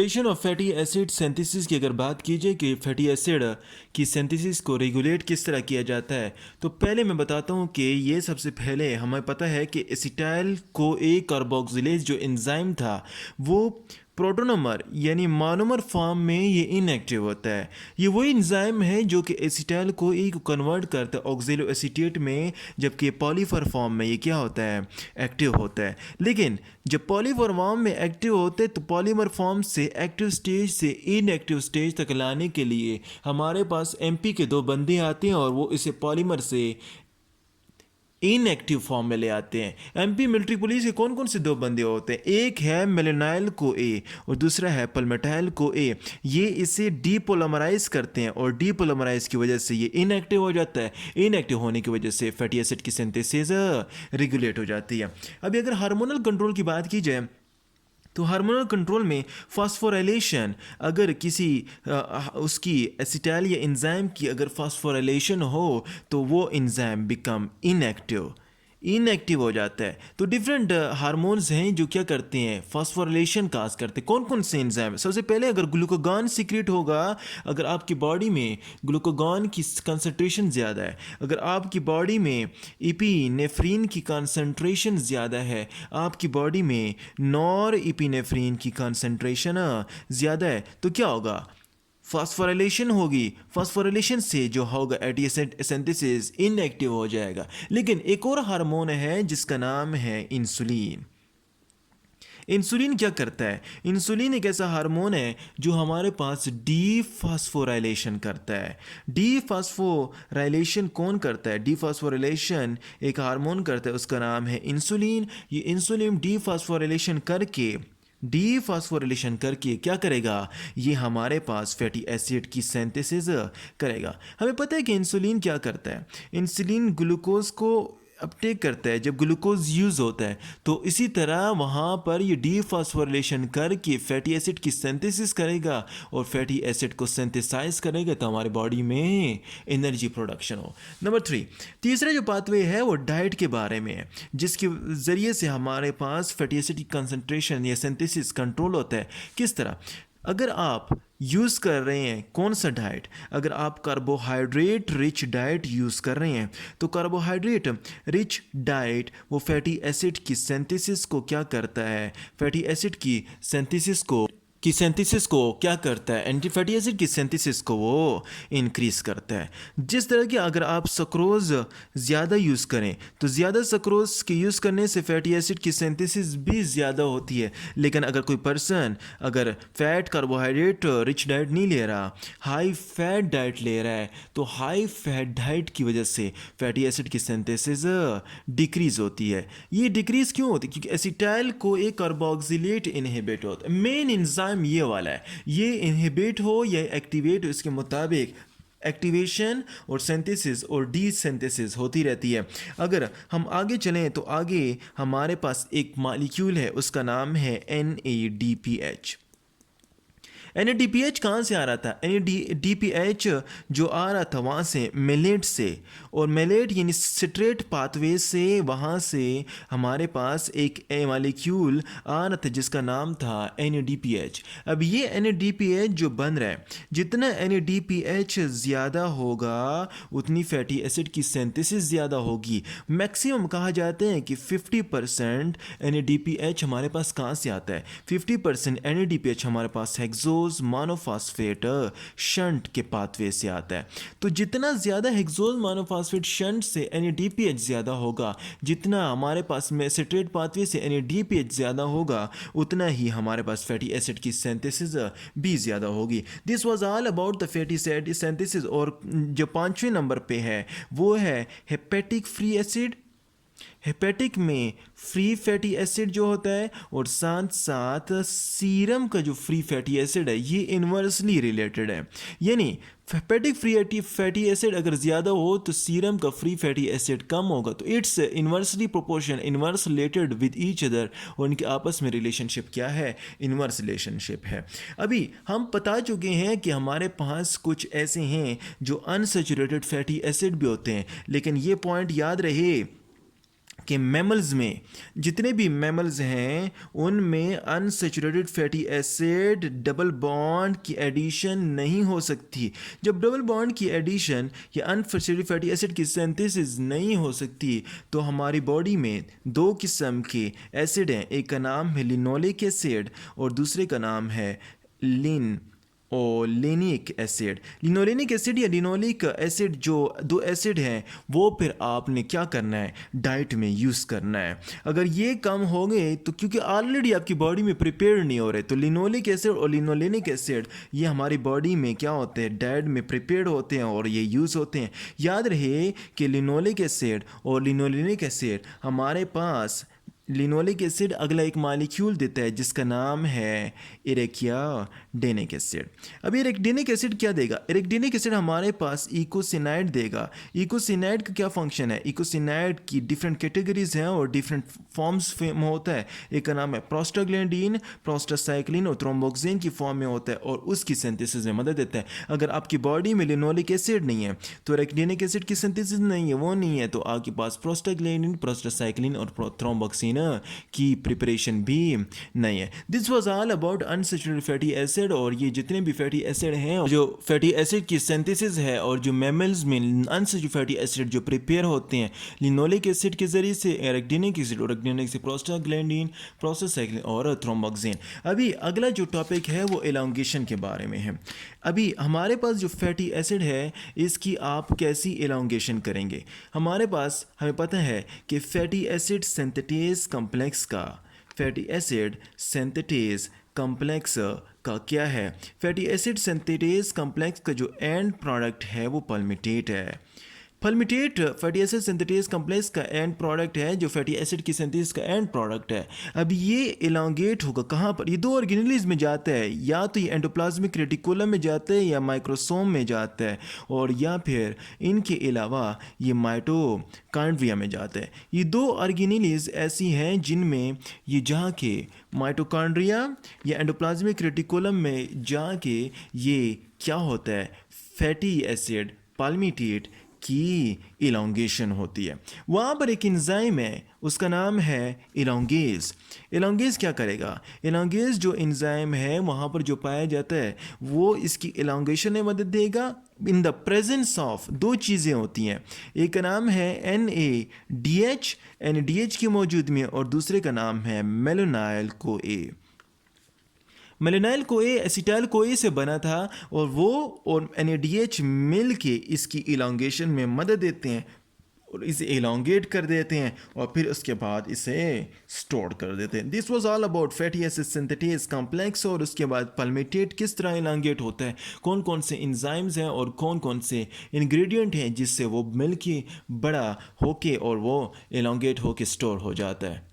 Regulation of fatty acid synthesis की अगर बात की जाए कि फैटी एसिड की सिंथेसिस को रेगुलेट किस तरह किया जाता है, तो पहले मैं बताता हूँ कि ये सबसे पहले हमें पता है कि एसिटाइल को ए कार्बोक्सिलेज जो एंजाइम था वो प्रोटोनोमर यानी मोनोमर फॉर्म में ये इनएक्टिव होता है। ये वही एंजाइम है जो कि एसिटाइल को ई को कन्वर्ट करता है ऑक्जेलो एसीटेट में, जबकि पॉलीफर फॉर्म में ये क्या होता है, एक्टिव होता है। लेकिन जब पॉलीफर फॉर्म में एक्टिव होते हैं तो पॉलीमर फॉर्म से एक्टिव स्टेज से इनएक्टिव स्टेज तक लाने के लिए हमारे पास एमपी के दो बंदे आते हैं और वो इसे पॉलीमर से इनएक्टिव फॉर्म में ले आते हैं। एमपी मिलिट्री पुलिस के कौन कौन से दो बंदे होते हैं, एक है मेलेनाइल को ए और दूसरा है पल्मेटाइल को ए। ये इसे डीपोलामराइज करते हैं और डीपोलामराइज की वजह से ये इनएक्टिव हो जाता है। इनएक्टिव होने की वजह से फैटी एसिड की सिंथेसिस रेगुलेट हो जाती है। अभी अगर हार्मोनल कंट्रोल की बात की जाए तो हार्मोनल कंट्रोल में फास्फोराइलेशन, अगर किसी उसकी एसिटाइल या एंजाइम की अगर फास्फोराइलेशन हो तो वो एंजाइम बिकम इनएक्टिव हो जाता है। तो डिफरेंट हार्मोन्स हैं जो क्या करते हैं, फास्फोराइलेशन काज करते हैं। कौन कौन से एंजाइम? सबसे पहले अगर ग्लूकागॉन सीक्रेट होगा, अगर आपकी बॉडी में ग्लूकागॉन की कंसंट्रेशन ज़्यादा है, अगर आपकी बॉडी में इपिनेफ्रीन की कंसंट्रेशन ज़्यादा है, आपकी बॉडी में नॉर इपिनेफ्रीन की कंसंट्रेशन ज़्यादा है, तो क्या होगा, फास्फोराइलेशन होगी। फास्फोराइलेशन से जो होगा एटी एसिड सिंथेसिस इनएक्टिव हो जाएगा। लेकिन एक और हार्मोन है जिसका नाम है इंसुलिन। इंसुलिन क्या करता है? इंसुलिन एक ऐसा हार्मोन है जो हमारे पास डीफास्फोराइलेशन करता है। डीफास्फोराइलेशन कौन करता है? डीफास्फोराइलेशन एक हार्मोन करता है, उसका नाम है इंसुलिन। ये इंसुलिन डीफास्फोरिलेशन करके क्या करेगा, ये हमारे पास फैटी एसिड की सिंथेसिस करेगा। हमें पता है कि इंसुलिन क्या करता है, इंसुलिन ग्लूकोज को अपटेक करता है जब ग्लूकोज यूज़ होता है, तो इसी तरह वहाँ पर ये डीफास्फोरिलेशन करके फैटी एसिड की सिंथेसिस करेगा और फैटी एसिड को सिंथेसाइज करेगा तो हमारे बॉडी में एनर्जी प्रोडक्शन हो। नंबर 3, तीसरा जो पाथवे है वो डाइट के बारे में है, जिसके ज़रिए से हमारे पास फैटी एसिड की कंसंट्रेशन या सिंथेसिस कंट्रोल होता है। किस तरह? अगर आप यूज़ कर रहे हैं कौन सा डाइट, अगर आप कार्बोहाइड्रेट रिच डाइट यूज़ कर रहे हैं तो कार्बोहाइड्रेट रिच डाइट वो फैटी एसिड की सिंथेसिस को क्या करता है, फैटी एसिड की सिंथेसिस को क्या करता है, एंटी फैटी एसिड की सिंथेसिस को वो इंक्रीज़ करता है। जिस तरह की अगर आप सक्रोज़ ज़्यादा यूज़ करें तो ज़्यादा सक्रोज़ के यूज़ करने से फैटी एसिड की सिंथेसिस भी ज़्यादा होती है। लेकिन अगर कोई पर्सन अगर फैट कार्बोहाइड्रेट रिच डाइट नहीं ले रहा, हाई फैट डाइट ले रहा है, तो हाई फैट डाइट की वजह से फैटी एसिड की सिंथेसिस डिक्रीज़ होती है। ये डिक्रीज़ क्यों होती है? क्योंकि एसिटाइल को एक कार्बोक्सिलेट इनहिबिट होता है। मेन एंजाइम ये वाला है, ये इनहिबिट हो या एक्टिवेट हो, इसके मुताबिक एक्टिवेशन और सिंथेसिस और डीसिंथेसिस होती रहती है। अगर हम आगे चलें तो आगे हमारे पास एक मॉलिक्यूल है, उसका नाम है NADPH। NADPH कहाँ से आ रहा था? NADPH जो आ रहा था वहाँ से मिलेट से, और मिलेट यानी सिट्रेट पाथवे से वहाँ से हमारे पास एक मॉलिक्यूल आ रहा था जिसका नाम था NADPH। अब ये NADPH जो बन रहा है, जितना NADPH ज़्यादा होगा उतनी फैटी एसिड की सिंथेसिस ज़्यादा होगी। मैक्सिमम कहा जाता है कि 50% NADPH हमारे पास कहाँ से आता है? 50% NADPH हमारे पास हेक्सो मोनोफॉस्फेट शंट के पाथवे से आता है। तो जितना ज़्यादा हेक्सोज मोनोफॉस्फेट शंट से NADPH ज़्यादा होगा, जितना हमारे पास में सिट्रेट पाथवे से NADPH ज़्यादा होगा, उतना ही हमारे पास फैटी एसिड की सिंथेसिस भी ज़्यादा होगी। This was all about the fatty acid synthesis. और जो 5वें नंबर पे है वो है हेपेटिक फ्री एसिड। हेपेटिक में फ्री फैटी एसिड जो होता है और साथ साथ सीरम का जो फ्री फैटी एसिड है ये इन्वर्सली रिलेटेड है। यानी हेपेटिक फ्री फैटी एसिड अगर ज़्यादा हो तो सीरम का फ्री फैटी एसिड कम होगा। तो it's inversely proportion, inverse related with each other, और उनके आपस में रिलेशनशिप क्या है? इन्वर्स रिलेशनशिप है। अभी हम बता चुके हैं कि हमारे पास कुछ ऐसे हैं जो अनसैचुरेटेड फैटी एसिड भी होते हैं, लेकिन ये पॉइंट याद रहे कि मैमल्स में जितने भी मैमल्स हैं उनमें unsaturated fatty acid double bond की एडिशन नहीं हो सकती। जब डबल बॉन्ड की एडिशन या अनसैचुरेटेड फैटी एसिड की सिंथेसिस नहीं हो सकती तो हमारी बॉडी में दो किस्म के एसिड हैं, एक का नाम है लिनोलिक एसिड और दूसरे का नाम है लिनोलेनिक एसिड। लिनोलेनिक एसिड या लिनोलिक एसिड जो दो एसिड हैं वो फिर आपने क्या करना है, डाइट में यूज़ करना है। अगर ये कम हो गए तो क्योंकि ऑलरेडी आपकी बॉडी में प्रिपेयर नहीं हो रहे, तो लिनोलिक एसिड और लिनोलेनिक एसिड ये हमारी बॉडी में क्या होते हैं, डाइट में प्रिपेयर होते हैं और ये यूज़ होते हैं। याद रहे कि लिनोलिक एसिड और लिनोलेनिक एसिड हमारे पास लिनोलिक एसिड अगला एक मॉलिक्यूल देता है जिसका नाम है इरेकियाडेनिक एसिड। अब इरेकियाडेनिक एसिड क्या देगा, इरेकियाडेनिक एसिड हमारे पास इकोसिनाइड देगा। इकोसिनाइड का क्या फंक्शन है, इकोसिनाइड की डिफरेंट कैटेगरीज हैं और डिफरेंट फॉर्म्स में होता है। एक का नाम है प्रोस्टाग्लैंडिन, प्रोस्टासाइक्लिन और थ्रोम्बोक्सिन की फॉर्म में होता है और उसकी सिंथेसिस में मदद देता है। अगर आपकी बॉडी में लिनोलिक एसिड नहीं है तो इरेकियाडेनिक एसिड की सिंथेसिस नहीं है, वो नहीं है, तो आपके पास प्रोस्टाग्लैंडिन, प्रोस्टासाइक्लिन और थ्रोम्बोक्सिन की प्रिपरेशन भी नहीं है। This was all about unsaturated fatty acid. और ये जितने भी फैटी एसिड हैं, जो फैटी एसिड की सिंथेसिस है और जो मैमल्स में अनसैचुरेटेड फैटी एसिड जो प्रिपेयर होते हैं लिनोलिक एसिड के जरिए से, इरेकियाडेनिक एसिड और इरेकियाडेनिक से प्रोस्टाग्लैंडिन, प्रोस्टासाइक्लिन और थ्रोम्बोक्सिन। अभी अगला जो टॉपिक है वो एलोंगेशन के बारे में है। अभी हमारे पास जो फैटी एसिड है इसकी आप कैसी एलोंगेशन करेंगे। हमारे पास हमें पता है कि फैटी एसिड सिंथेटेज कॉम्प्लेक्स का, फैटी एसिड सिंथेटेज कॉम्प्लेक्स का क्या है, फैटी एसिड सिंथेटेज कॉम्प्लेक्स का जो एंड प्रोडक्ट है वो पल्मिटेट है। पल्मिटेट फैटी एसिड सिंथेटेज कॉम्प्लेक्स का एंड प्रोडक्ट है जो फैटी एसिड की सिंथेसिस का एंड प्रोडक्ट है। अब ये एलोंगेट होगा कहाँ पर, ये दो ऑर्गेनेल्स में जाता है, या तो ये एंडोप्लाज्मिक रेटिकुलम में जाता है या माइक्रोसोम में जाता है, और या फिर इनके अलावा ये माइटोकॉन्ड्रिया में जाता है। ये दो ऑर्गेनेल्स ऐसी हैं जिनमें ये जाके माइटोकॉन्ड्रिया या एंडोप्लाज्मिक रेटिकुलम में जाके ये क्या होता है, फैटी एसिड पल्मिटेट की इलोंगेशन होती है। वहाँ पर एक एंजाइम है उसका नाम है इलोंगेज। इलोंगेज क्या करेगा, इलोंगेज जो एंजाइम है वहाँ पर जो पाया जाता है वो इसकी इलोंगेशन में मदद देगा इन द प्रेजेंस ऑफ दो चीज़ें होती हैं, एक का नाम है NADH की मौजूद में और दूसरे का नाम है मेलोनाइल CoA। मेलेनाइल CoA एसिटाइल CoA से बना था और वो और NADH मिल के इसकी इलांगेशन में मदद देते हैं और इसे इलांगेट कर देते हैं और फिर उसके बाद इसे स्टोर कर देते हैं। This was all about fatty acid synthetase complex. और उसके बाद पल्मिटेट किस तरह इलांगेट होता है, कौन कौन से एंजाइम्स हैं और कौन कौन से इंग्रेडिएंट हैं जिससे वो मिल के बड़ा होके और वो इलांगेट होके स्टोर हो जाता है।